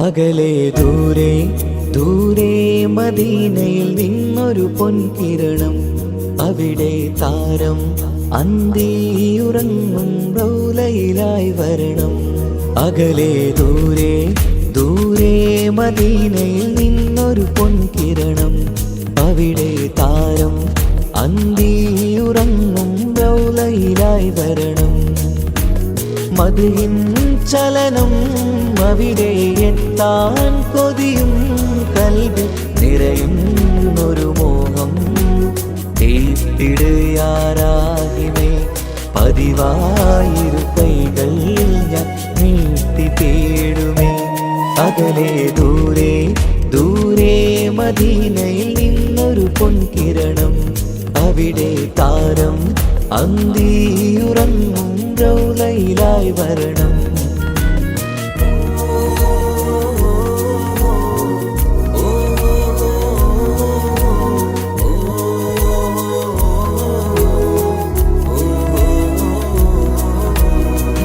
അകലെ ദൂരെ ദൂരെ മദീനയിൽ നിന്നൊരു പൊൻകിരണം, അവിടെ താരം അന്തിയുറങ്ങും റൗലയിലായി വരണം. അകലെ ദൂരെ ദൂരെ മദീനയിൽ നിന്നൊരു പൊൻകിരണം, അവിടെ താരം അന്തിയുറങ്ങും റൗലയിലായി വരണം. മദ്ഹിൻ ചലനം അവിടെ എത്താൻ കൊതിയും കൽബിൽ നിറയുന്നൊരു മോഹം. തീർത്തിടുയാരാഹിമേ പതിവായിരു കൈകൾ ഞാൻ നീട്ടി തേടുമേ. അകലെ ദൂരെ ദൂരെ മദീനയിൽ നിന്നൊരു പൊൻകിരണം, അവിടെ താരം അന്തിയുറങ്ങും റൗലയിലായി വരണം.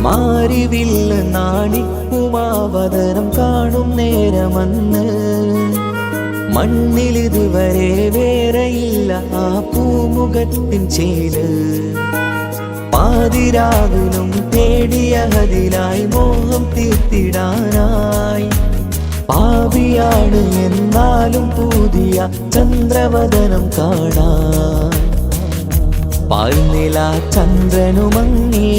മാരിവില്ല നാണിക്കുമാവതരം കാണും നേരമന്ന്, മണ്ണിലിതുവരെ വേറെയില്ല ആ പൂമുഖത്തിൻ ചേല്. പാതിരാവിലും തേടിയ ഹദിലായി മോഹം തീർത്തിടാനായി, പാപിയാണ് എന്നാലും പുതിയ ചന്ദ്രവദനം കാണാൻ. പാൽനില ചന്ദ്രനുമങ്ങി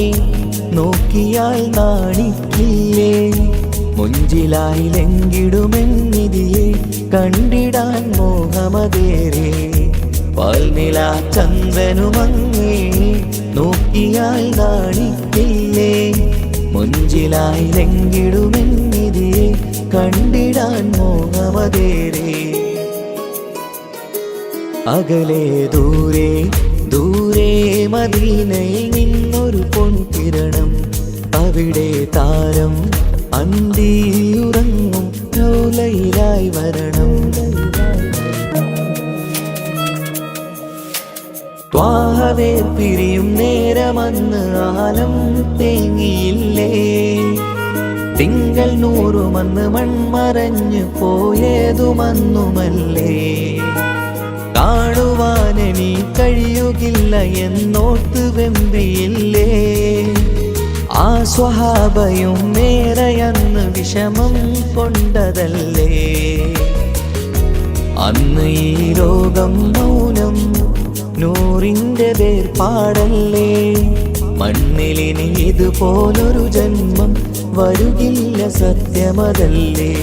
നോക്കിയാൽ നാണിക്കില്ലേ, മുഞ്ചിലായി ലംഘിടുമെന്നിതിയെ കണ്ടിടാൻ മോഹമതേറെ. പാൽനില ചന്ദ്രനുമങ്ങി നോക്കിയാൽ നാണിക്കില്ലേ, മുഞ്ചിലായി ലംഘിടുമെന്നിതിയെ കണ്ടിടാൻ മോഹമതേറെ. അകലെ ദൂരെ ദൂരെ മദീനയിൽ നിന്നൊരു പൊൻകിരണം, അവിടെ താരം അന്തിയുറങ്ങും റൗലയിലായി വരണം. ത്വാഹവേ പിരിയും നേരമന്ന് ആലം തേങ്ങിയില്ലേ, തിങ്കൾ നൂറുമന്ന് മൺമറഞ്ഞു പോയതുമന്നുമല്ലേ. കാണുവാനെനി കഴിയുകില്ല എന്നോർത്ത് വെമ്പിയില്ലേ, ആ സ്വഹാബയും മേറയന്ന് വിഷമം കൊണ്ടതല്ലേ. അന്ന് ഈ ലോകം മൗനം നൂറിൻ്റെ വേർപാടല്ലേ, മണ്ണിലിനി ഇതുപോലൊരു ജന്മം വരുകില്ല സത്യമതല്ലേ.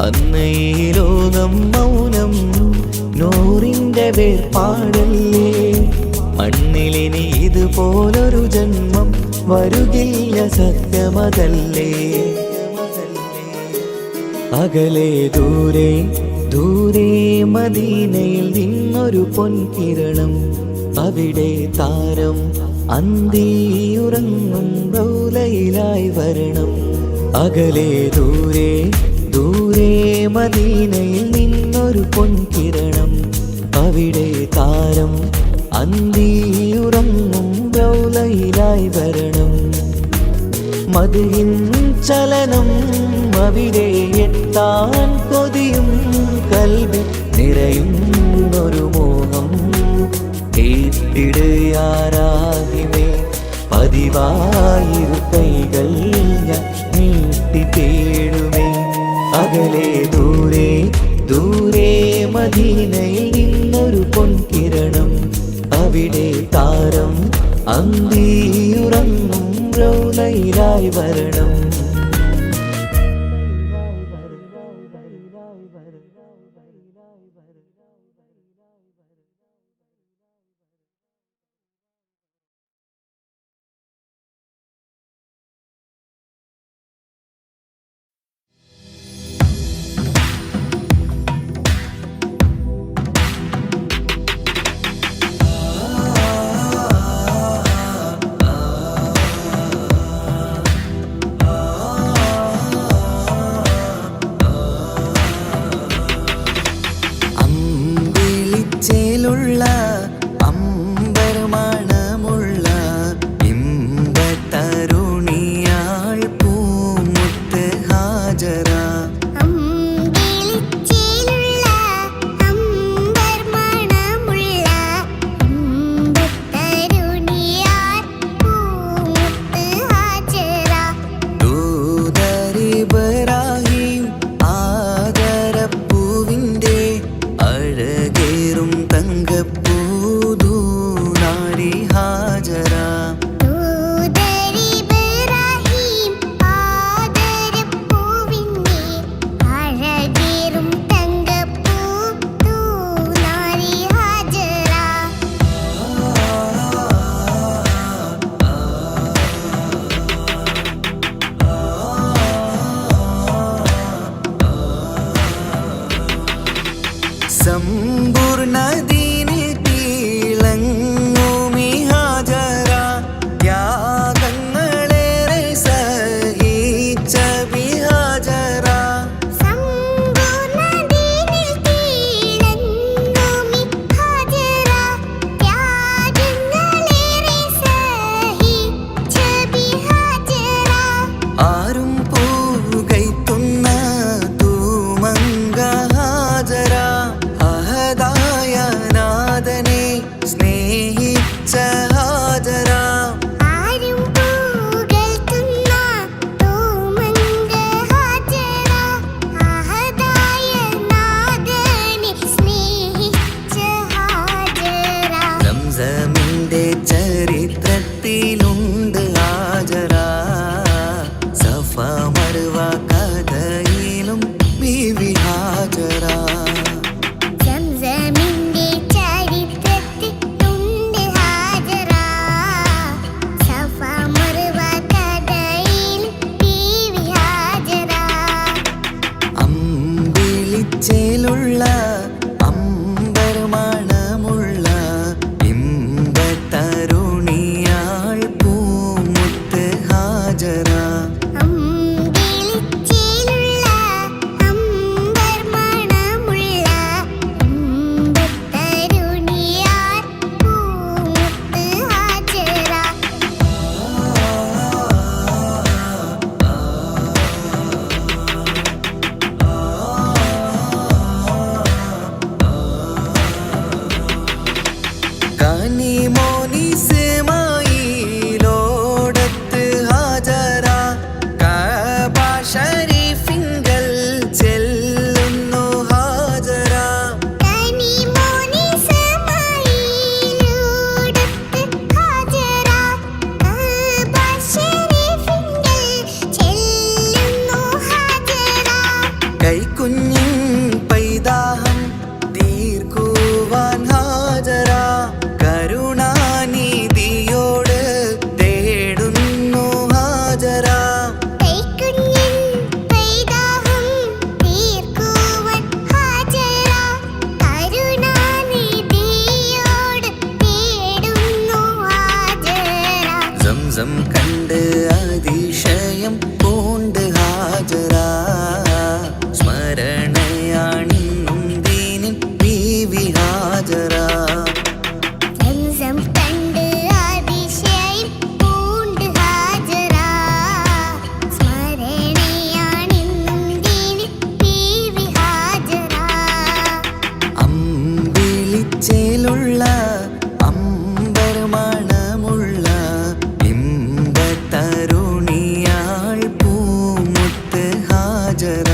അന്ന് ഈ ലോകം മൗനം നൂറിൻ്റെ വേർപാടല്ലേ, മണ്ണിലിനി ഇതുപോലൊരു ജന്മം വരുകില്ല സത്യമതല്ലേ. അകലെ ദൂരെ ദൂരെ മദീനയിൽ നിന്നൊരു പൊൻകിരണം, അവിടെ താരം അന്തിയുറങ്ങും റൗലയിലായി വരണം. അകലെ ദൂരെ ദൂരെ മദീനയിൽ നിന്നൊരു പൊൻകിരണം, അവിടെ താരം അന്തിയുറങ്ങും റൗലയിലായി വരണം. മദ്ഹിൻ ചലനം അവിടെ എത്താൻ കൊതിയും കൽബിൽ നിറയുന്നൊരു മോഹം. തീർത്തിടുയാരാഹിമേ പതിവായിരു കൈകൾ ഞാൻ നീട്ടി തേടുമേ. അകലെ ദൂരെ ദൂരെ മദീനയിൽ നിന്നൊരു പൊൻകിരണം, അവിടെ താരം അന്തിയുറങ്ങും റൗലയിലായി വരണം. കഥയിലുണ്ട് ഹാജറ, സഫ മറുവ കഥയിലും ബീവി ഹാജറ. അമ്പിളിച്ചേലുള്ള അമ്പർമണമുള്ള ഇമ്പത്തരുണിയാൾ പൂമുത്ത് ഹാജറ. കനിമോനിസമായിലോടത്ത് ഹാജറ, കഅബ ശരീഫിങ്കൽ ചെല്ലുന്നു ഹാജറ. കൈക്കുഞ്ഞിൻ പൈതാഹം തീർക്കുവാൻ ഹാജറ, കരുണാനിധിയോട് തേടുന്നു ഹാജറ. സംസം കണ്ട് അതിശയം പൂണ്ട് ഹാജറ, സ്മരണയാണിന്നും ദീനിൻ ബീവി ഹാജറ. അമ്പിളിച്ചേലുള്ള അമ്പർമണമുള്ള ഇമ്പത്തരുണിയാൾ പൂമുത്ത് ഹാജറ.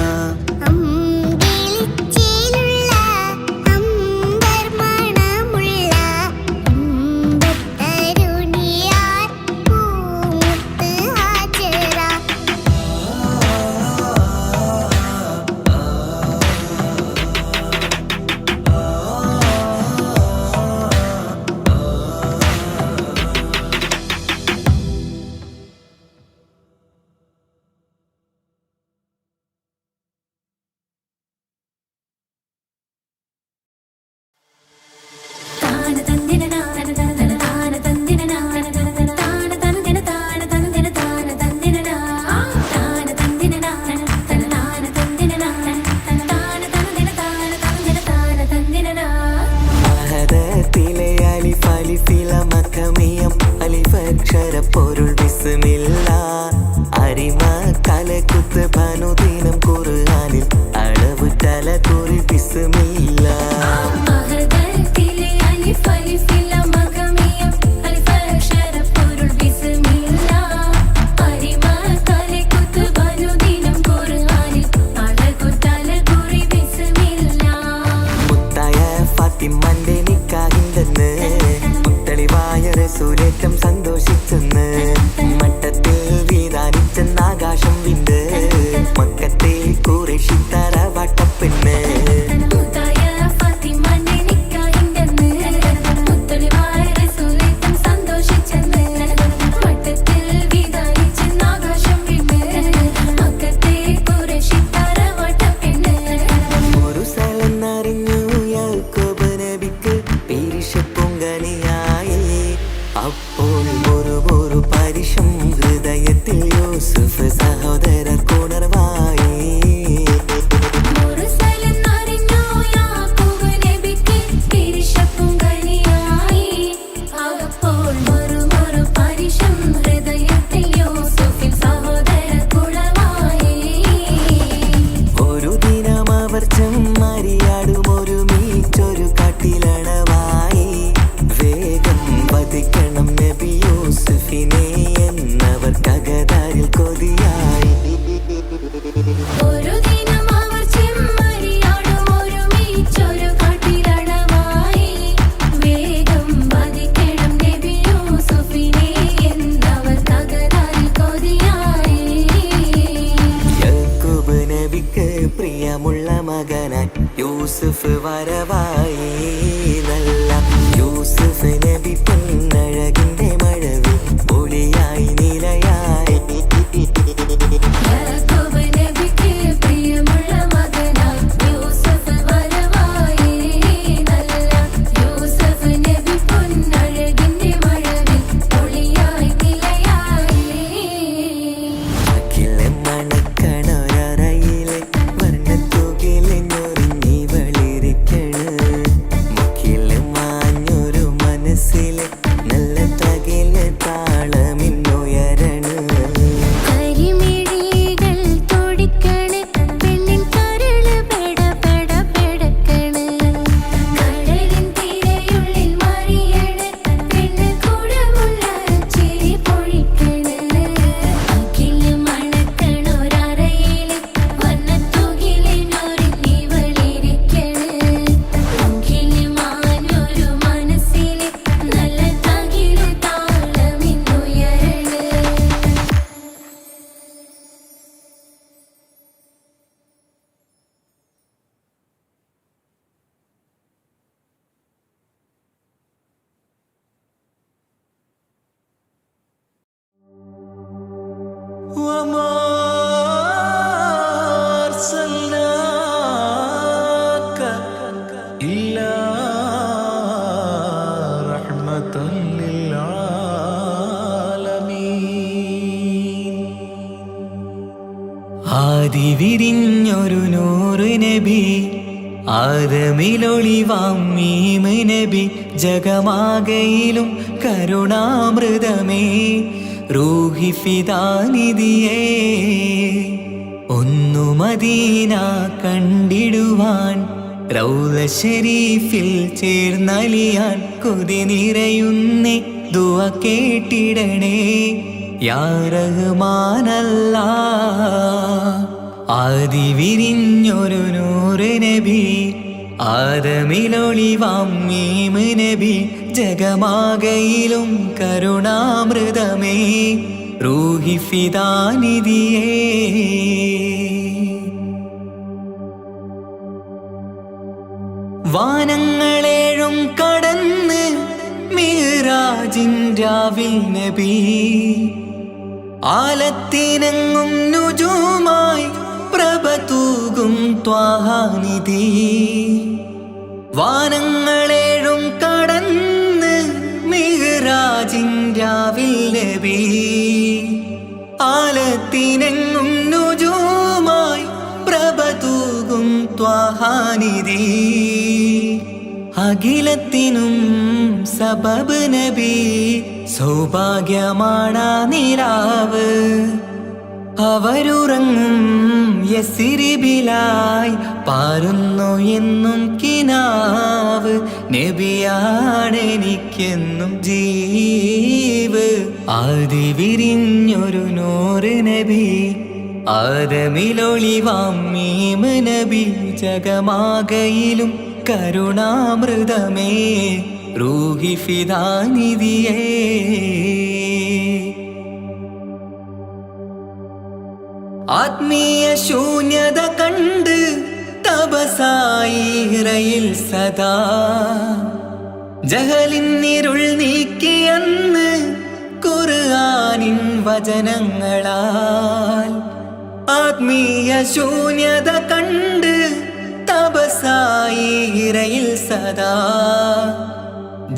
പൊരുൾ ബിസ്മില്ല, അരിമ കലക്കുത്ത് ബനുദിനം ഖുർആനിൽ അളവ് തല കുറി ബിസ്മില്ല. മുത്തായ ഫാത്തിമന്റെ നിക്കാഹിന്റെന്ന് മുത്തളിവായ റസൂലേറ്റം സന്തോഷിച്ചെന്ന് മട്ടത്തിൽ വീതാനിച്ചെന്നാകാശം വിണ്ട് മക്കത്തെ ഖുറൈശി തറവാട്ടപ്പെണ്ണ്. ഒരു സ്ഥലം അറിഞ്ഞു യാക്കോബ് നബിക്ക് പേരിഷപ്പുങ്കനിയായി. അപ്പോൾ ഒരു പരിശം ഹൃദയത്തിൽ യൂസുഫ് സഹോദരർ കുണർവായി. ഒരു ദിനം അവർ ചെമ്മരിയാടും ഒരുമിച്ചൊരു കാട്ടിലണവായി. വേഗം വധിക്കണം നബി യൂസുഫിനെ എന്നവർ കഗതാരിൽ കൊതിയായി. യൂസുഫ് വരവായി നല്ല യൂസുഫ് നബി പൊന്നഴകിന്റെ മഴവിൽ ഒളിയായി നിലയായി وما أرسلناك إلا رحمة للعالمين ആദി വിരിഞ്ഞൊരു നൂറ് നബി ആദമിലൊളിവാം മീമ് നബി ജഗമാകയിലും കരുണാമൃതമേ റൂഹി ഫിദാനിധിയേ ഒന്നു മദീന കണ്ടിടുവാൻ റൗള ശരീഫിൽ ചേർന്നലിയാൻ കൊതി നിറയുന്നേ ദുആ കേട്ടിടണേ യാ റഹ്മാനല്ലാഹ് ആദി വിരിഞ്ഞൊരു നൂറ് നബി ആദമിലൊളിവാം മീമ് നബി ജഗമാകയിലും കരുണാമൃതമേ റൂഹി ഫിദാനിധിയേ വാനങ്ങളേഴും കടന്ന് മിഹ്റാജിൻ രാവിൽ നബി ആലത്തിനെങ്ങും നുജൂമായി പ്രഭ തൂകും ത്വാഹാനിധി വാനങ്ങളേഴും കടന്ന് മിഹ്റാജിൻ രാവിൽ നബി ആലത്തിനെങ്ങും നുജൂമായി പ്രഭ തൂകും ത്വാഹാനിധി അഖിലത്തിനും സബബ് നബി സൗഭാഗ്യമാണാ നിലാവ് അവരുറങ്ങും യസിരിബിലായി പാരുന്നു എന്നും കിനാവ് നബിയാണെനിക്കെന്നും ജീവ് ആദി വിരിഞ്ഞൊരു നൂറ് നബി ആദമിലൊളിവാം മീമ് നബി ജഗമാകയിലും കരുണാമൃതമേ റൂഹി ഫിദാനിധിയേ ആത്മീയ ശൂന്യത കണ്ട് തപസായി ഇറയിൽ സദാ ജഹലിന്നിരുൾ നീക്കിയന്ന് ഖുർആനിൻ വചനങ്ങളാൽ ആത്മീയ ശൂന്യത കണ്ട് തപസായി ഇറയിൽ സദാ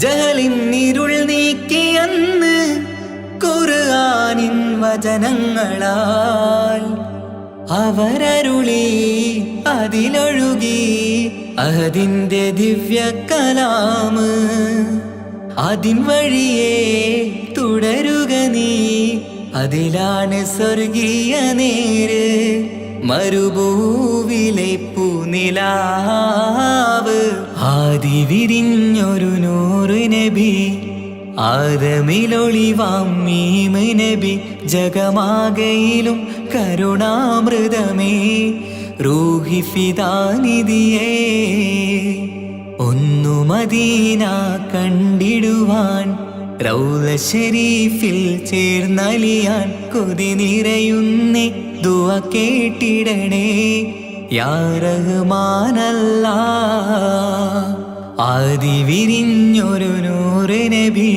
ജഹലിന്നിരുൾ നീക്കിയന്ന് ഖുർആനിൻ വചനങ്ങളാൽ അവരരുളി അതിലൊഴുകി അഹദിന്റെ ദിവ്യ കലാമ് അതിൻ വഴിയേ തുടരുക നീ അതിലാണ് സ്വർഗീയ നേര് മരുഭൂവിലെ പൂനിലാവ് ആദി വിരിഞ്ഞൊരു നൂറ് നബി ആദമിലൊളിവാം മീമ് നബി ജഗമാകയിലും കരുണാമൃതമേ റൂഹി ഫിദാനിധിയേ ഒന്നു മദീന കണ്ടിടുവാൻ റൗള ശരീഫിൽ ചേർന്നലിയാൻ കൊതി നിറയുന്നേ ദുആ കേട്ടിടണേ യാ റഹ്മാനല്ലാ. ആദി വിരിഞ്ഞൊരു നൂറ് നബി,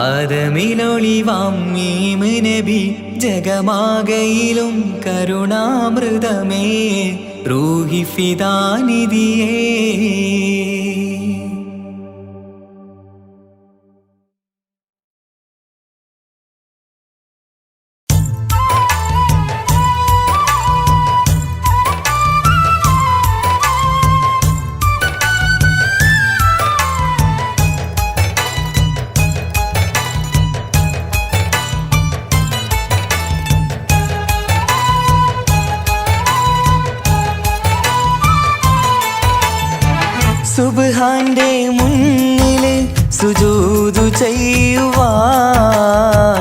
ആദമിലൊളിവാം മീമ് നബി, ജഗമാകയിലും കരുണാമൃതമേ റൂഹി ഫിദാനിധിയേ. സുബ്ഹാന്റെ മുന്നില് സുജൂദു ചെയ്യുവാൻ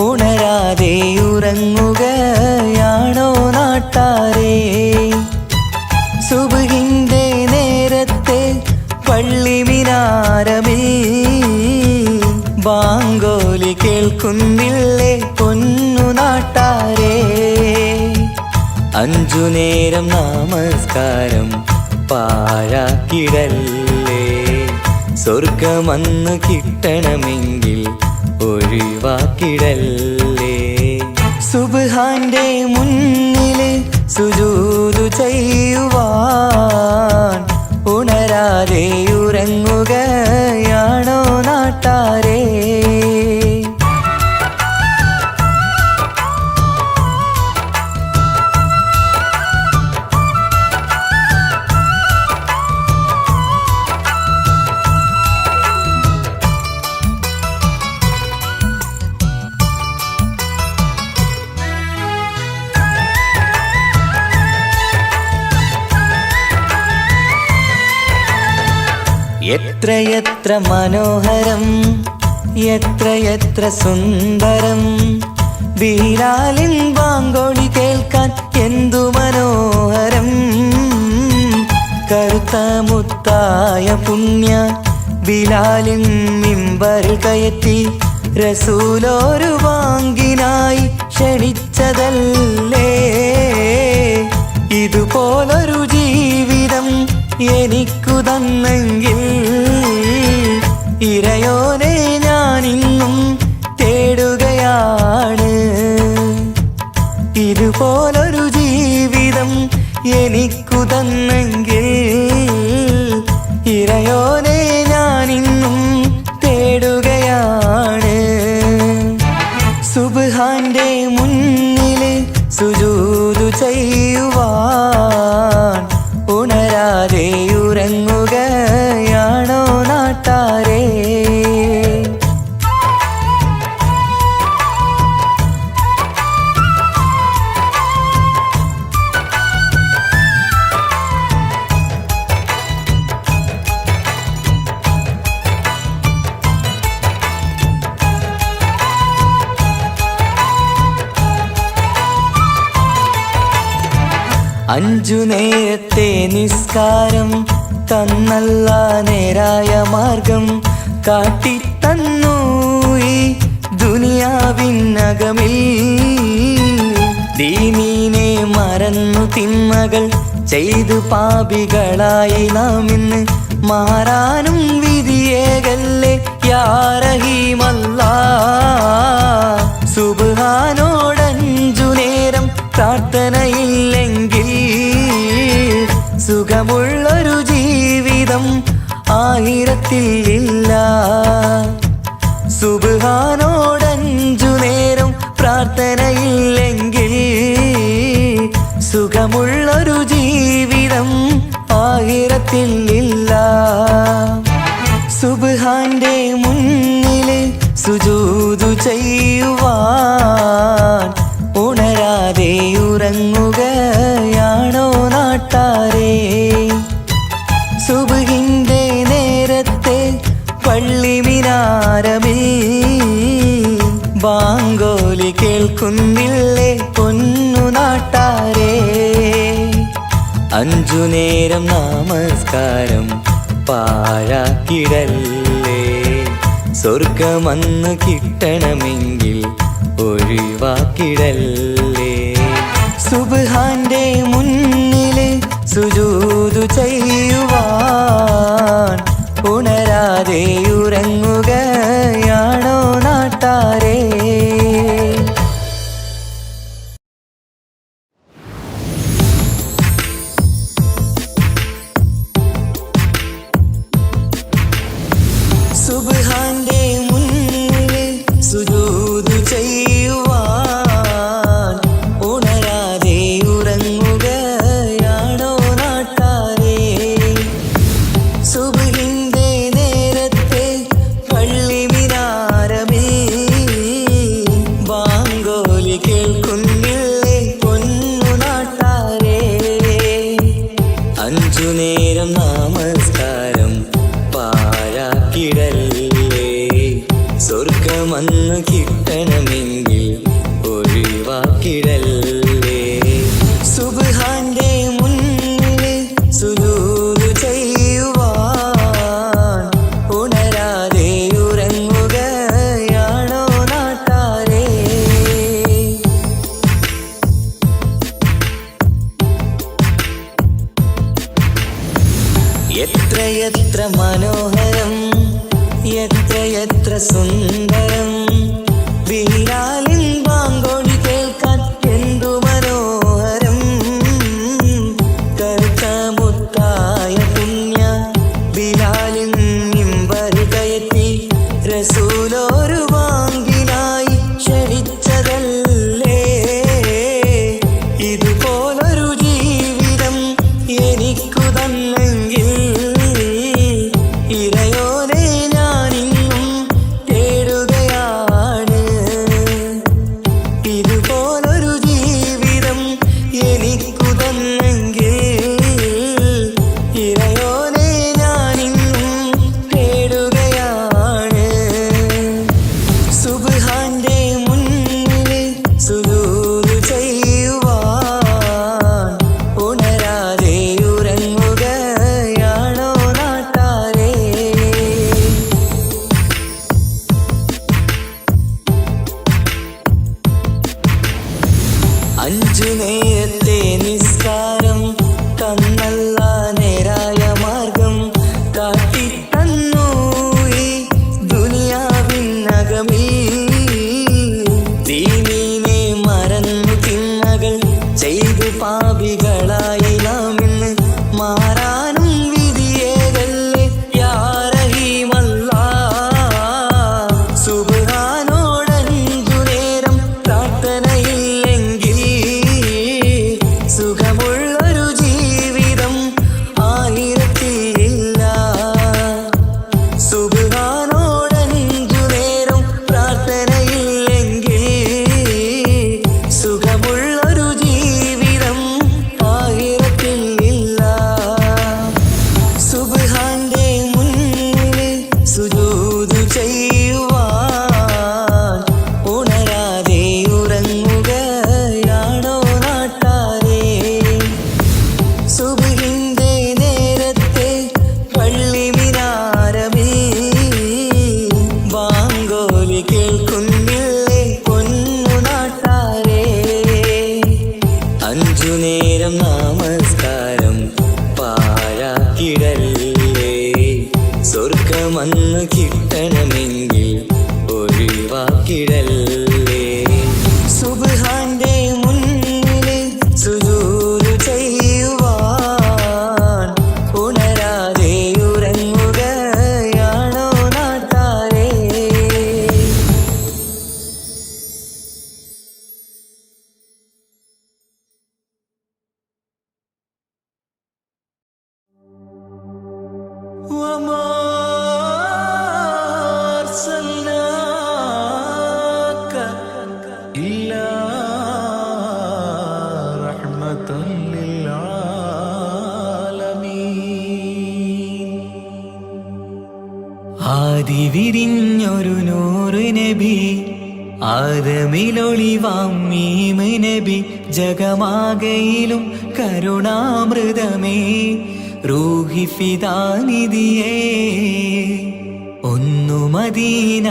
ഉണരാതെ ഉറങ്ങുകയാണോ നാട്ടാരേ? സുബ്ഹിന്റെ നേരത്തെ പള്ളി മിനാരമിൽ ബാങ്കോലി കേൾക്കുന്നില്ലേ പൊന്നു നാട്ടാരേ? 5 നേരം നമസ്കാരം പാഴാക്കിടല്ലേ, സ്വർഗമന്ന് കിട്ടണമെങ്കിൽ ഒഴിവാക്കിടല്ലേ. സുബ്ഹാന്റെ മുന്നില് സുജൂദു ചെയ്യുവാൻ ഉണരാതെ ഉറങ്ങുകയാണോ നാട്ടാരേ? എത്രയെത്ര മനോഹരം, എത്രയെത്ര സുന്ദരം, ബിലാലിൻ ബാങ്കോളി കേൾക്കാൻ എന്തു മനോഹരം. കറുത്ത മുത്തായ പുണ്യ ബിലാലിൻ മിമ്പറിൽ കയറ്റി റസൂലൊരു ബാങ്കിനായി ക്ഷണിച്ചതല്ലേ. ഇതുപോലൊരു ജീവിതം എനിക്കു തന്നെങ്കിൽ ഇറയോനെ ഞാനിന്നും തേടുകയാണ്. ഇതുപോലൊരു ജീവിതം എനിക്കു തന്നെങ്കിൽ ഇറയോനെ ഞാനിന്നും തേടുകയാണ്. സുബ്ഹാന്റെ മുന്നില് സുജൂദു ചെയ്യുവാൻ ഉണരാതെ ഉറങ്ങുകയാണോ നാട്ടാരേ? അഞ്ചു നേരത്തെ നിസ്കാരം തന്നല്ല നേരായ മാർഗം കാട്ടിത്തന്നു ഈ ദുനിയാവിനകമിൽ. ദീനീനെ മറന്നു തിന്മകൾ ചെയ്തു പാപികളായി നാം ഇന്ന് മാറാനും വിധിയേകല്ലേ യാ റഹീമല്ലാ. സുബ്ഹാനോടഞ്ചു നേരം പ്രാർത്ഥനയില്ലെങ്കിൽ സുഖമുള്ളൊരു ജീവിതം ആയിരത്തിൽ ഇല്ല. സുബ്ഹാനോടഞ്ചു നേരം പ്രാർത്ഥനയില്ലെങ്കിൽ സുഖമുള്ളൊരു ജീവിതം ആയിരത്തിൽ ഇല്ല. സുബ്ഹാന്റെ മുന്നില് സുജൂദു ചെയ്യുവാൻ ഉണരാതെ ഉറങ്ങുകയാണോ നാട്ടാരേ? സുബ്ഹിന്റെ നേരത്തെ പള്ളി മിനാരമിൽ ബാങ്കോലി കേൾക്കുന്നില്ലേ പൊന്നു നാട്ടാരേ? 5 നേരം നമസ്കാരം പാഴാക്കിടല്ലേ, സ്വർഗമന്ന് കിട്ടണമെങ്കിൽ ഒഴിവാക്കിടല്ലേ. സുബ്ഹാന്റെ മുന്നില് സുബ്ഹാന്റെ മുന്നിൽ സുജൂദ് ചെയ്യുവാൻ ഉണരാതെ ഉറങ്ങുകയാണോ നാട്ടാരേ? സുബ്ഹിന്റെ നേരത്തെ പള്ളി മിനാരമേ ബാങ്കോലി കേൾക്കുന്നില്ലേ പൊന്നു നാട്ടാരേ? 5 നേരം നമസ്കാരം പാഴാക്കിടല്ലേ, സ്വർഗമന്ന് കിട്ടണമെങ്കിൽ ഒഴിവാക്കിടല്ലേ. സുബ്ഹാന്റെ മുന്നിൽ സുജൂദ് ചെയ്യുവാൻ ഉണരാതെ ഉറങ്ങുകയാണോ നാട്ടാരേ? എത്രയെത്ര മനോഹരം, എത്രയെത്ര സുന്ദരം, ബിലാലിൻ ബാങ്കോടി കേൾക്കാൻ എന്തു മനോഹരം. കറുത്ത മുത്തായ പുണ്യ ബിലാലിൻ മിമ്പർ കയറ്റി റസൂലൊരു വാങ്കിനായി ക്ഷണിച്ചതല്ലേ. ഇതുപോലൊരു ജീവിതം എനിക്കു തന്നെങ്കിൽ ഇറയോനെ ഞാനിന്നും തേടുകയാണ്. ഇതുപോലൊരു ജീവിതം എനിക്കു തന്നെങ്കിൽ ഇറയോനെ ഞാനിന്നും തേടുകയാണ്. സുബ്ഹാന്റെ മുന്നിൽ സുജൂദ് ചെയ്യുവാൻ ഉണരാതെ ഉറങ്ങുകയാണോ നാട്ടാരേ? അഞ്ചു നേരത്തെ നിസ്കാരം തന്നല്ല നേരായ മാർഗം കാട്ടിത്തന്നു ഈ ദുനിയാവിനകമിൽ. ദീനീനെ മറന്നു തിന്മകൾ ചെയ്തു പാപികളായി നാം ഇന്ന് മാറാനും വിധിയേകല്ലേ യാ റഹീമല്ലാഹ്. സുബ്ഹാനോടഞ്ചു നേരം പ്രാർത്ഥനയില്ലെങ്കിൽ സുഖമുള്ളൊരു ജീവിതം ആയിരത്തിലില്ല. സുബ്ഹാനോടഞ്ചു നേരം പ്രാർത്ഥനയില്ലെങ്കിൽ സുഖമുള്ളൊരു ജീവിതം ആയിരത്തിലില്ല. സുബ്ഹാന്റെ മുന്നിൽ സുജൂദ് ചെയ്യുവാൻ ഉണരാതെ ഉറങ്ങുകയാണോ നാട്ടാരേ? സുബ്ഹിന്റെ നേരത്തെ പള്ളി മിനാരമേ ബാങ്കോലി കേൾക്കുന്നില്ലേ പൊന്നു നാട്ടാരേ? 5 നേരം നമസ്കാരം പാഴാക്കിടല്ലേ, സ്വർഗമന്ന് കിട്ടണമെങ്കിൽ ഒഴിവാക്കിടല്ലേ. സുബ്ഹാന്റെ മുന്നിൽ സുജൂദ് ചെയ്യുവാൻ ഉണരാതെ ഉറങ്ങുകയാണോ നാട്ടാരേ? وما أرسلناك إلا رحمة للعالمين. ആദി വിരിഞ്ഞൊരു നൂറ് നബി, ആദമിലൊളിവാം മീമ് നബി, ജഗമാകയിലും കരുണാമൃതമേ റൂഹി ഫിദാനിധിയേ. ഒന്നു മദീന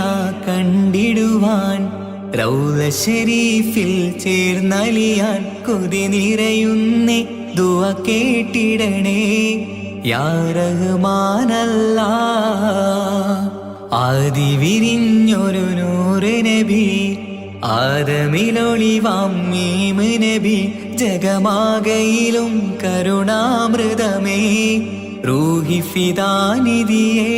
കണ്ടിടുവാൻ റൗള ശരീഫിൽ ചേർന്നലിയാൻ കൊതി നിറയുന്നേ ദുആ കേട്ടിടണേ യാ റഹ്മാനല്ലാഹ്. ആദി വിരിഞ്ഞൊരു നൂറ് നബി ആദമിലൊളിവാം മീമ് നബി ജഗമാകയിലും കരുണാമൃതമേ റൂഹി ഫിദാനിധിയേ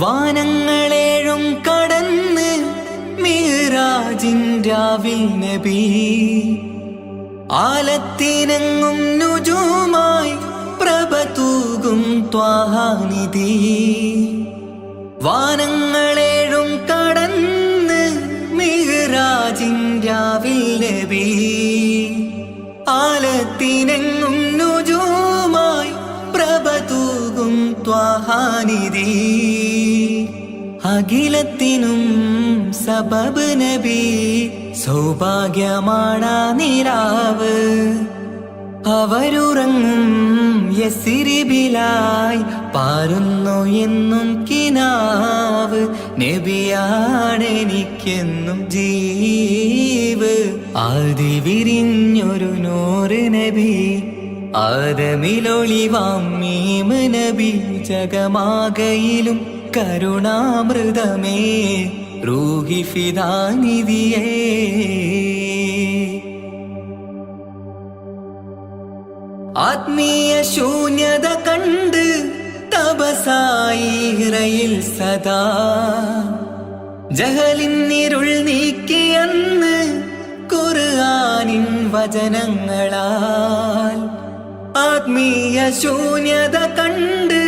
വാനങ്ങളേഴും കടന്ന് മിഅ്റാജിൻ രാവിൽ നബി ആലത്തിനെങ്ങും നുജൂമായി പ്രഭ തൂകും ത്വാഹാനിധി വാനങ്ങളേഴും കടന്ന് മിഅ്റാജിൻ രാവിൽ നബി ആലത്തിനെങ്ങും നുജൂമായി പ്രഭ തൂകും ത്വാഹാനിധി അഖിലത്തിനും സബബ് നബി സൗഭാഗ്യമാണ നിലാവ് അവരുറങ്ങും യസിരിബിലായി പാരുന്നു എന്നും കിനാവ് നബിയാണെനിക്കെന്നും ജീവ് ആദി വിരിഞ്ഞൊരു നൂറ് നബി ആദമിലൊളിവാം മീമ് നബി ജഗമാകയിലും കരുണാമൃതമേ റൂഹി ഫിദാനിധിയേ ആത്മീയ ശൂന്യത കണ്ട് തപസായി ഇറയിൽ സദാ ജഹലിന്നിരുൾ നീക്കിയെന്ന് ഖുർആനിൻ വചനങ്ങളാൽ ആത്മീയ ശൂന്യത കണ്ട്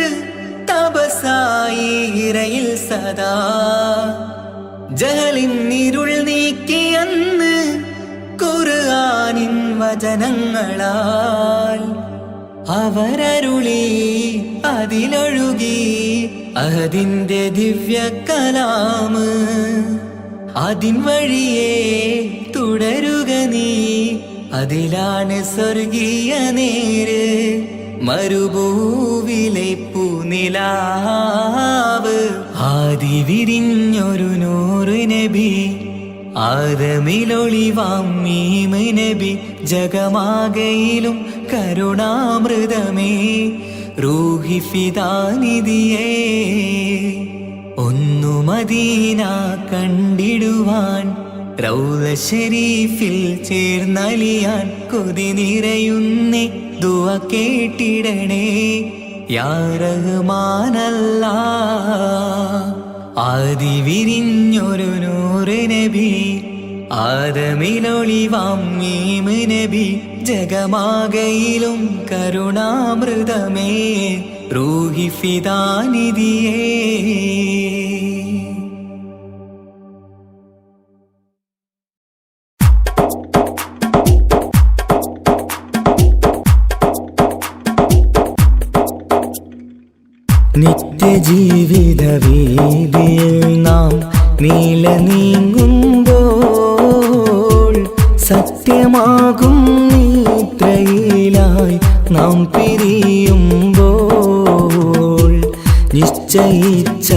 തപസായി ഇറയിൽ സദാ ജഹലിന്നിരുൾ നീക്കിയെന്ന് ഖുർആനിൻ വചനങ്ങളാൽ അവരരുളി അതിലൊഴുകി അതിന്റെ ദിവ്യ കലാമ് അതിൻ വഴിയേ തുടരുക നീ അതിലാണ് സ്വർഗീയ നേര് മരുഭൂവിലെ പൂനിലാവ് ആദി വിരിഞ്ഞൊരു നൂറ് നബി ആദമിലൊളിവാം മീമ് നബി ജഗമാകയിലും കരുണാമൃതമേ റൂഹി ഫിദാനിധിയേ ഒന്നു മദീന കണ്ടിടുവാൻ റൗള ശരീഫിൽ ചേർന്നലിയാൻ കൊതി നിറയുന്നേ ദുആ കേട്ടിടണേ യാ റഹ്മാനല്ലാഹ് ആദി വിരിഞ്ഞൊരു നൂറ് നബി ആദമിലൊളിവാം മീമ് നബി ജഗമാകയിലും കരുണാമൃതമേ റൂഹി ഫിദാനിധിയേ നിത്യജീവിത വീതിയിൽ നാം നീല നീങ്ങുമ്പോൾ സത്യമാകും നിദ്രയിലായി നാം പിരിയുമ്പോൾ നിശ്ചയിച്ച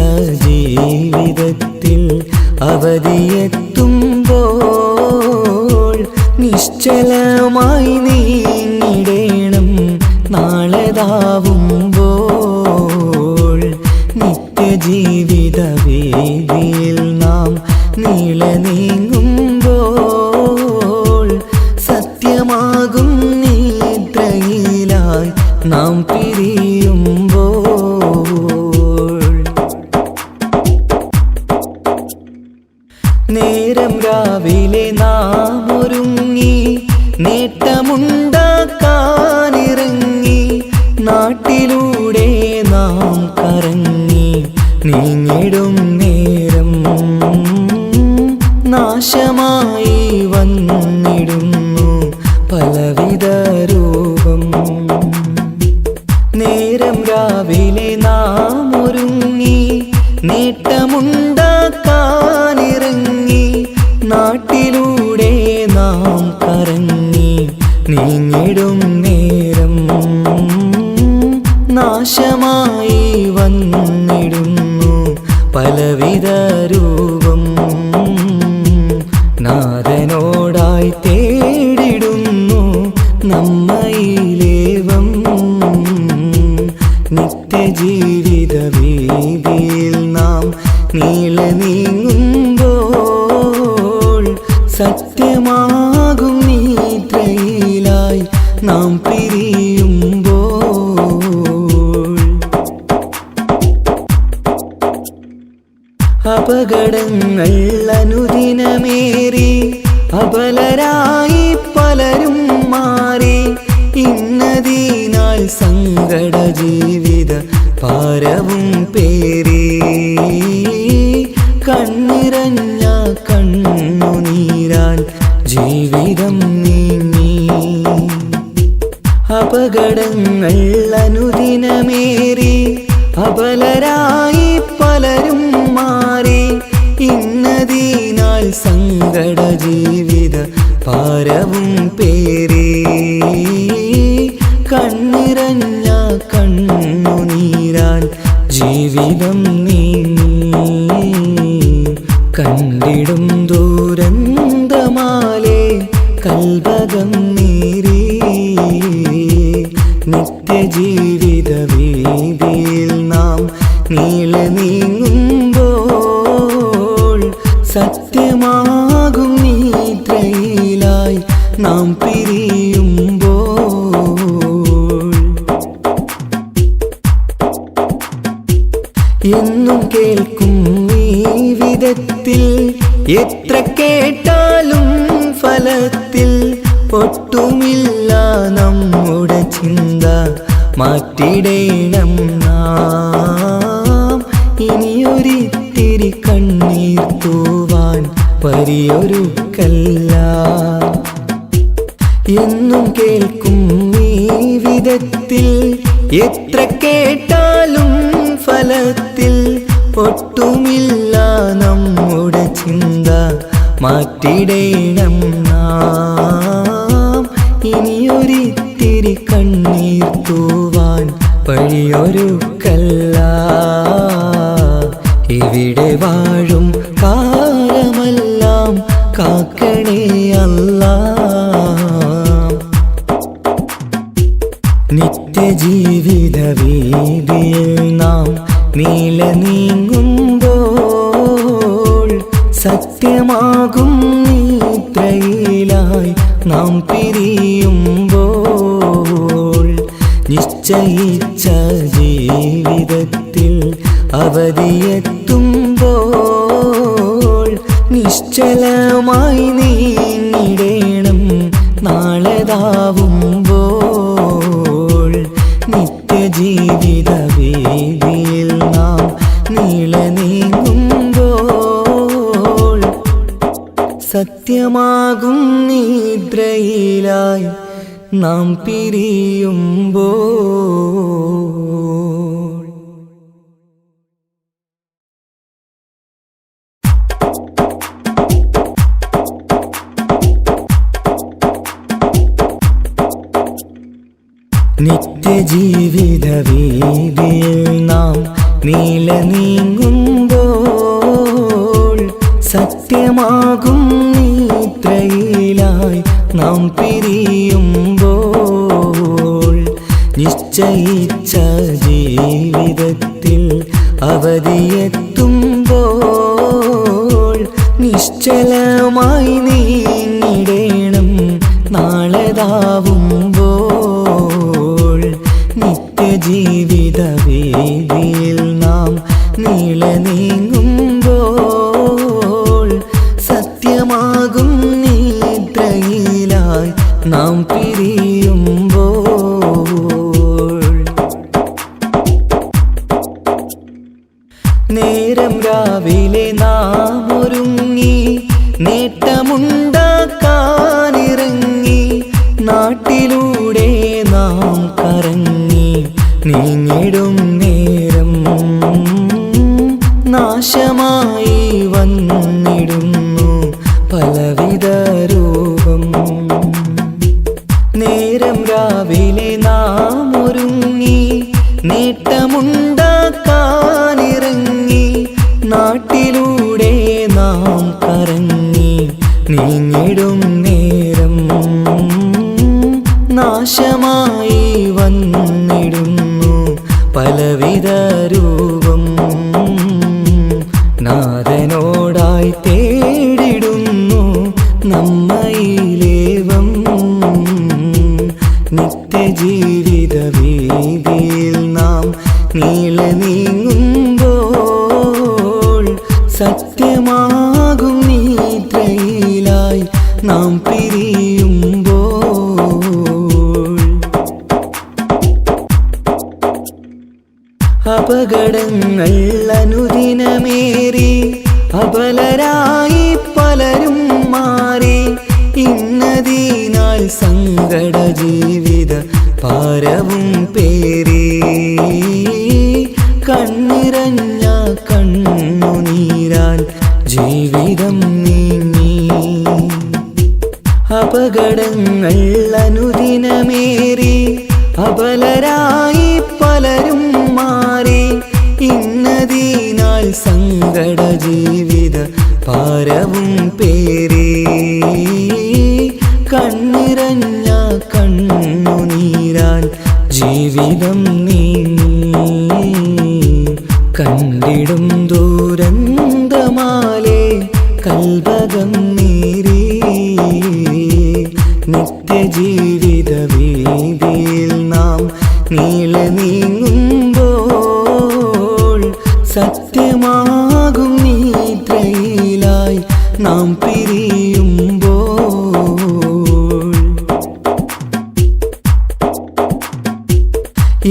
ജീവിതത്തിൽ അവധിയെത്തുമ്പോൾ നിശ്ചലമായി നീങ്ങിടേണം നാളെതാവുമ്പോൾ നിത്യജീവിത വേദിയിൽ നാം നീള നീങ്ങുമ്പോൾ സത്യമാകും നിദ്രയിലായി നാം പിരിയുമ്പോൾ നേരം രാവിലെ നാം ഒരുങ്ങി നേട്ടമുണ്ടാക്കാനിറങ്ങി നാട്ടിലൂടെ നാം കറങ്ങി നീങ്ങിടും നേരം നാശമായി വന്നിടുന്നു പലവിധ രൂപം നേരം രാവിലെ നാം ഒരുങ്ങി നേട്ടമുണ്ടാക്കാനിറങ്ങി നാട്ടിലൂടെ നാം കറങ്ങി നീങ്ങിടും നേരം നാശമായി വന്നിടുന്നു പലവിധ രൂപം നാഥനോടായി തേടിടുന്നു നമ്മയിലേവം വീതിയിൽ നാം നീളെ നീങ്ങുമ്പോൾ സത്യമാകും നിദ്രയിലായി നാം പിരിയുമ്പോൾ അപകടങ്ങൾ അനുദിനമേറി അബലരായി പലരും മാറി ഇന്നതിനാൽ സങ്കട ജീവിത ഭാരവും പേറി കണ്ണിറഞ്ഞ കണ്ണുനീരാൽ ജീവിതം നീങ്ങി അപകടങ്ങൾ അനുദിനമേറി അബലരായി പലരും മാറി ഇന്നതിനാൽ സങ്കട ജീവിത ഭാരവും പേറി കണ്ണിറഞ്ഞ കണ്ണുനീരാൽ ജീവിതം നീങ്ങി കണ്ടിടും ദൂരന്തമാലേ കൽവകം നീറി നിത്യജീവിത വീതിയിൽ നാം നീളെ നീങ്ങുമ്പോൾ സത്യമാകും നിദ്രയിലായി നാം പിരിയുമ്പോൾ എന്നും കേൾക്കും ഈ വിധത്തിൽ എത്ര കേട്ടാലും ഫലത്തിൽ ഒട്ടുമില്ല നമ്മുടെ ചിന്ത മാറ്റിടേണം നാം ഇനിയൊരിത്തിരി കണ്ണീർ തൂവാൻ പരിയൊരുക്കല്ല എന്നും കേൾക്കും ഈ വിധത്തിൽ എത്ര കേട്ടാലും ഫലത്തിൽ ഒട്ടുമില്ല നമ്മുടെ ചിന്ത മാറ്റിടേണം നാം ഇനിയൊരിത്തിരി കണ്ണീർ തൂവാൻ വഴിയൊരുക്കല്ല ഇവിടെ വാഴും കാലമെല്ലാം കാക്കണേ അല്ലാ നിത്യജീവിത വീതിയിൽ നാം നീളെ നീങ്ങുമ്പോൾ സത്യമാകും നിദ്രയിലായി നാം പിരിയുമ്പോൾ നിശ്ചയിച്ച ജീവിതത്തിൽ അവധിയെത്തുമ്പോൾ നിശ്ചലമായി നീങ്ങിടേണം നാളെതാവുമ്പോൾ നിത്യജീവിത വീതിയിൽ നാം നീളെ നീങ്ങുമ്പോൾ സത്യമാകും നിദ്രയിലായി നാം പിരിയുമ്പോൾ നിത്യജീവിത വീതിയിൽ നാം നീളെ നീങ്ങുമ്പോൾ സത്യമാകും നിദ്രയിലായി നാം പിരിയുമ്പോൾ നിശ്ചയിച്ച ജീവിതത്തിൽ അവധിയെത്തുമ്പോൾ നിശ്ചലമായി നീങ്ങിടേണം നാളെതാവുമ്പോൾ നിത്യജീവിത വീതിയിൽ നാം നീളെ നീങ്ങുമ്പോൾ സത്യമാകും നിദ്രയിലായി നാം പിരിയുമ്പോൾ നേരം രാവിലെ നാം ഒരുങ്ങി നേട്ടമുണ്ടാക്കാനിറങ്ങി നാട്ടിലൂടെ നാം കറങ്ങി നീങ്ങിടും നേരം നാശമായി വന്നിടുന്നു പലവിധ രൂപം നേരം രാവിലെ നാം ഒരുങ്ങി നേട്ടമുണ്ടാക്കാനിറങ്ങി നാട്ടിലൂടെ നാം കറങ്ങി നീങ്ങിടും നേരം നാശമായി വന്നിടുന്നു പലവിധ രൂപം അനുദിനമേറി അബലരായി പലരും മാറി ഇന്നതിനാൽ സങ്കട ജീവിത ഭാരവും പേറി കണ്ണിറഞ്ഞ കണ്ണുനീരാൽ ജീവിതം നീങ്ങി അപകടങ്ങൾ അനുദിനമേറി അബലരായി പലരും മാറി ഇന്നതിനാൽ സങ്കട ജീവിത ഭാരവും പേറി കണ്ണിറഞ്ഞ കണ്ണുനീരാൽ ജീവിതം നീങ്ങി കണ്ടിടും ദൂരന്തമാലേ കൽവകം നീറി നിത്യജീവിത വീതിയിൽ നാം നീളെ നീങ്ങുമ്പോൾ സത്യമാകും നിദ്രയിലായി നാം പിരിയുമ്പോൾ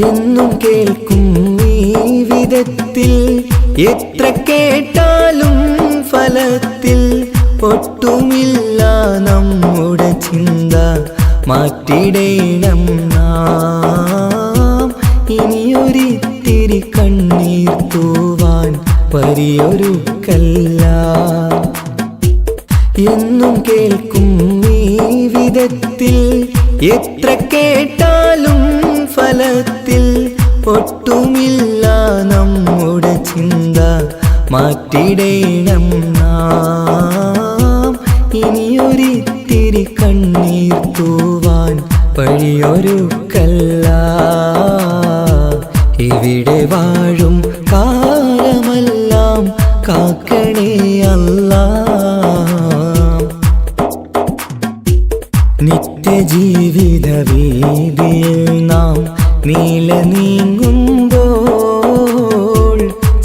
എന്നും കേൾക്കും ഈ വിധത്തിൽ എത്ര കേട്ടാലും ഫലത്തിൽ ഒട്ടുമില്ല നമ്മുടെ ചിന്ത മാറ്റിടേണം നാം ഇനിയൊരിത്തിരി കണ്ണീർ തൂവാൻ പരിയൊരുക്കല്ല എന്നും കേൾക്കും ഈ വിധത്തിൽ എത്ര കേട്ടാലും ഫലത്തിൽ ഒട്ടുമില്ല നമ്മുടെ ചിന്ത മാറ്റിടേണം നാം ഇനിയൊരിത്തിരി കണ്ണീർ തൂവാൻ വഴിയൊരുക്കല്ല ഇവിടെ വാഴും കാലമെല്ലാം കാക്കണേ അല്ലാ നിത്യജീവിത വീതിയിൽ നാം നീളെ നീങ്ങുമ്പോൾ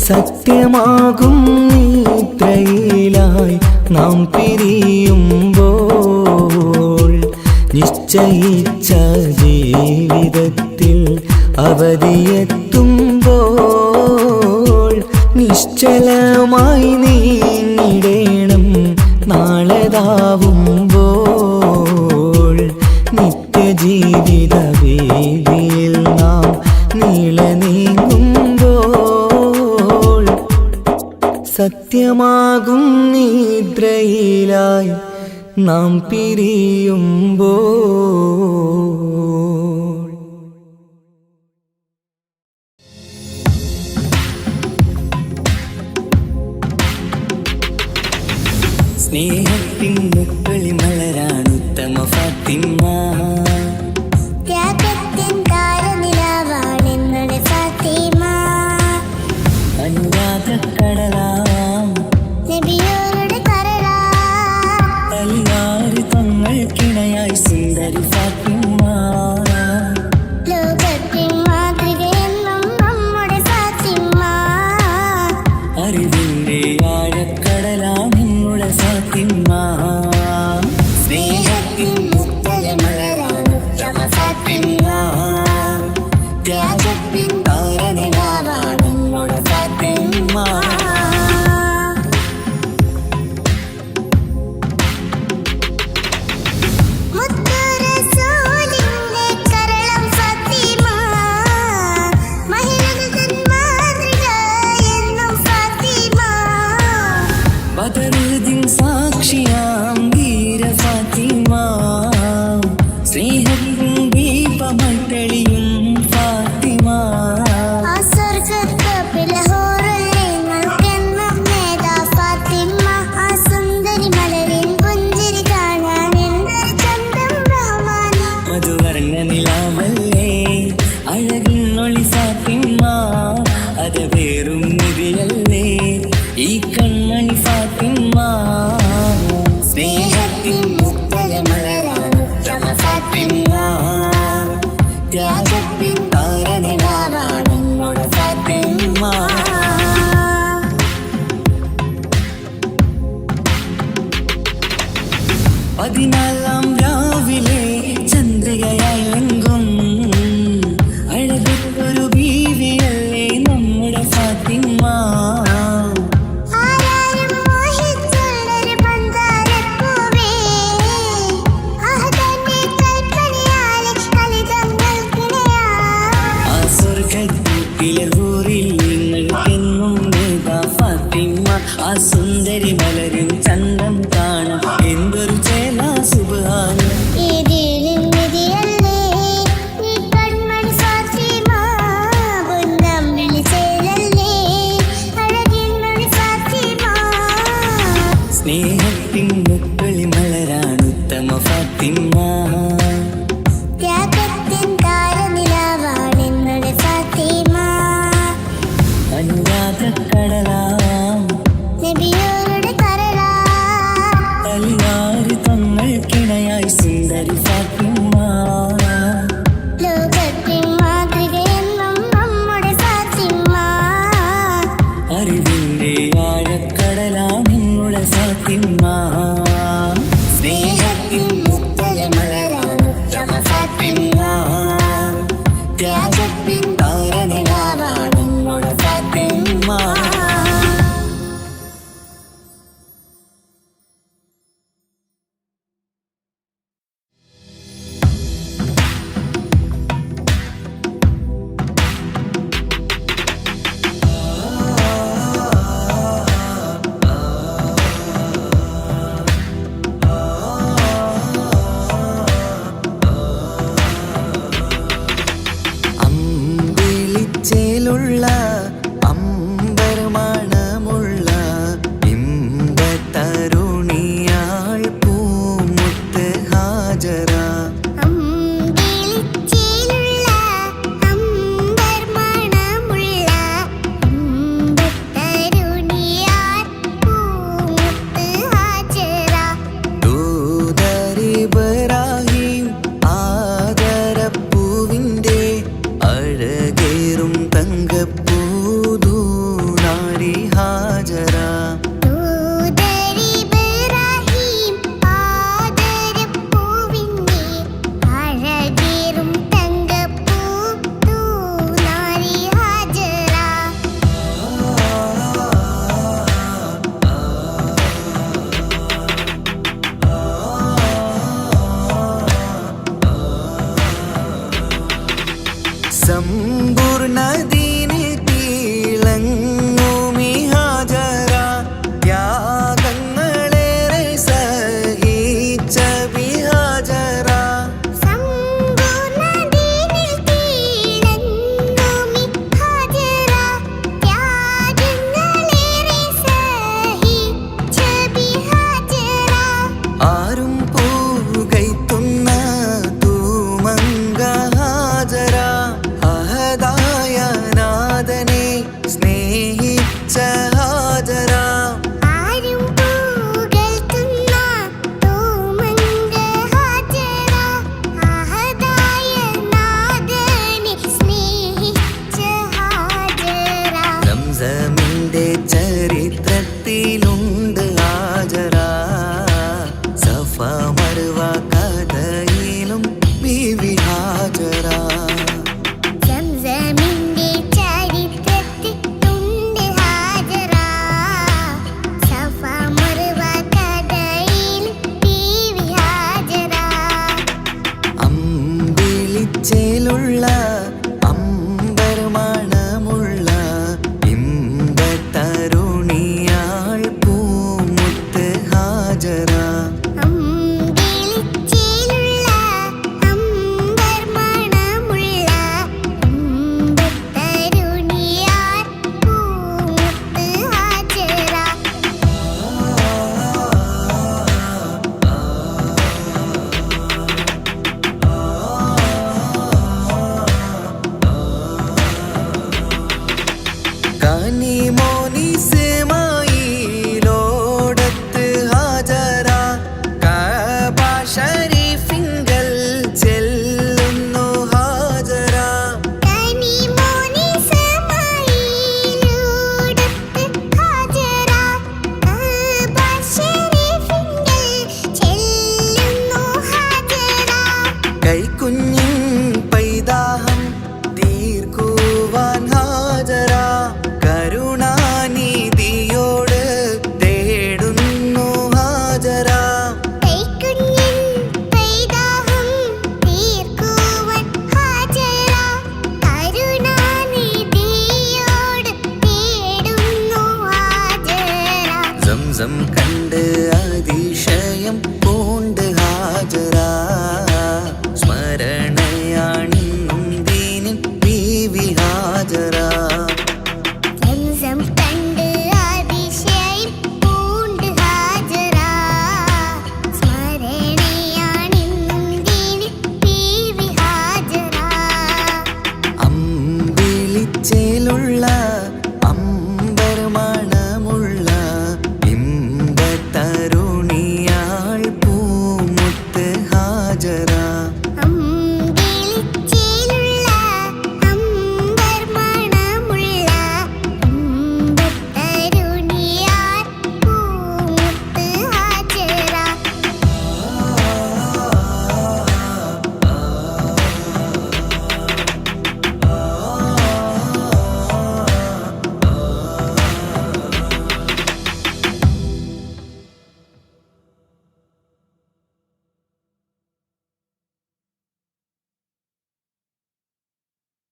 സത്യമാകും നിദ്രയിലായി നാം പിരിയുമ്പോൾ നിശ്ചയിച്ച ജീവിതത്തിൽ അവധിയെത്തുമ്പോൾ നിശ്ചലമായി നീങ്ങിടേണം നാളെതാവുമ്പോൾ നിത്യജീവിത വീതിയിൽ നാം നീളെ നീങ്ങുമ്പോൾ സത്യമാകും നിദ്രയിലായി നാം പിരിയുമ്പോൾ സ്നേഹത്തിൻ മുക്കളി മലരാണ് ഉത്തമ ഫാത്തിമ ത്യാഗത്തിൻ താരനിലാവാണെന്നുടെ ഫാത്തിമ അനുരാഗക്കടലാം നബിയോരുടെ കരളാ അലിയാറ് തങ്ങൾക്കിണയായി സുന്ദരി ഫാത്തിമ ലോകത്തിൻ മാതൃകയെന്നും നമ്മുടെ ഫാത്തിമ അറിവിന്റെ ആഴക്കടലാം നമ്മുടെ ഫാത്തിമ സ്നേഹത്തിൻ മുത്തല മലരാണ് ഉത്തമ ഫാത്തിമ ത്യാഗത്തിൻ താരനിലാവാണെന്നുടെ ഫാത്തിമ മുത്തുറസൂലിന്റെ കരളം ഫാത്തിമ മഹിളകൾ മാതൃക എന്നും ഫാത്തിമ ബദറുദ്ദീൻ സാക്ഷിയാം വീര ഫാത്തിമ സ്നേഹത്തിൻ ദീപമായി തെളിയും ഫാത്തിമ ആ സ്വർഗ്ഗത്തോപ്പിലെ ഹൂറുൽഇൽമുകൾക്കെന്നും നേതാ ഫാത്തിമ ആ സുന്ദരി മലരിൻ പുഞ്ചിരി കാണാൻ എന്തൊരു ചന്തം റഹ്മാൻ മധുവർണ്ണ നിലാവല്ലേ അഴകിന്നൊളി ഫാത്തിമ അത് വേറും നിധിയല്ലേ ഈ കണ്ണണി ഫാത്തിമ സ്നേഹത്തിൻ മുത്തല മലരാണ് ഉത്തമ ഫാത്തിമ ത്യാഗത്തിൻ താരനിലാവാണെന്നുടെ ഫാത്തിമ 14 രാവിലെ ചന്ദ്രികയായെങ്കും അഴകൊരു ബീവിയല്ലേ നമ്മുടെ ഫാത്തിമ ആ സുന്ദരി മലരും ചന്തം കാണാം എന്തൊരു ചേല സുബ്ഹാന ഈ ദീനിൻ നിധിയല്ലേ നീ കൺമണി ഫാത്തിമ ബുന്നം വിളിച്ചേലല്ലേ അഴകിൻ മണി ഫാത്തിമ സ്നേഹത്തിൻ മുക്കളി മലരാണ് ഉത്തമ ഫാത്തിമ ത്യാഗത്തിൻ താരനിലാവാണ് എന്നുടെ ഫാത്തിമ അനുരാഗക്കടലാം നബിയോരുടെ കരളാ തലിയാറ് തങ്ങൾക്കിണയായി സുന്ദരി ഫാത്തിമ ലോകത്തിൻ മാതൃകയെന്നും നമ്മുടെ ഫാത്തിമ അറിവിന്റെ ആഴക്കടലാം നിങ്ങളുടെ ഫാത്തിമ സ്നേഹത്തിൻ മുത്തല മലരാണ് ഉത്തമ ഫാത്തിമ ത്യാഗത്തിൻ താരനിലാവാണ് നിങ്ങളുടെ ഫാത്തിമ സംസം കണ്ട് അതിശയം പോ